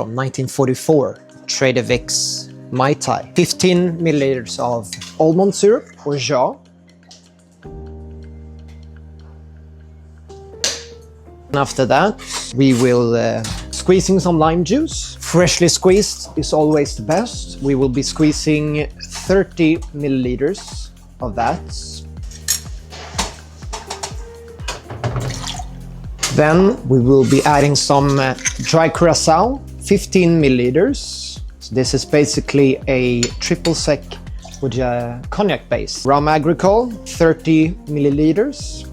From 1944, Trader Vic's Mai Tai. 15 milliliters of almond syrup, Orgeat. And after that, we will squeezing some lime juice. Freshly squeezed is always the best. We will be squeezing 30 milliliters of that. Then we will be adding some dry Curaçao, 15 milliliters. So this is basically a triple sec with a cognac base. Rhum Agricole, 30 milliliters.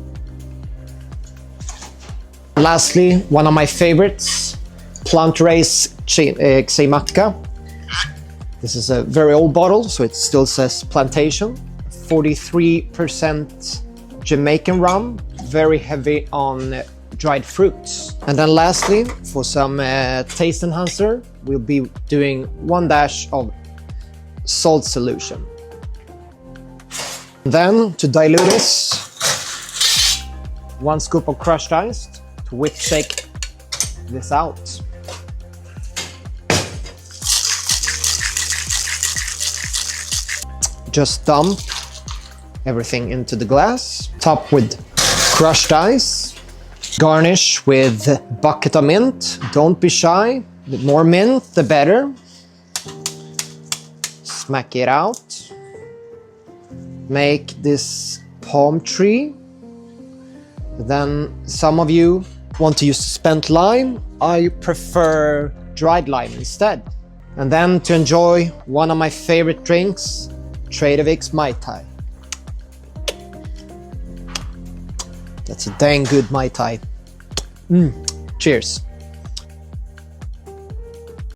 Lastly, one of my favorites, Planteray Xaymaca. This is a very old bottle, so it still says plantation. 43% Jamaican rum, very heavy on dried fruits. And then lastly, for some taste enhancer, we'll be doing 1 dash of salt solution. Then to dilute this, 1 scoop of crushed ice to whip shake this out. Just dump everything into the glass, top with crushed ice. Garnish with bucket of mint. Don't be shy. The more mint, the better. Smack it out. Make this palm tree. Then some of you want to use spent lime. I prefer dried lime instead. And then to enjoy one of my favorite drinks, Trader Vic's Mai Tai. That's a dang good Mai Tai. Cheers.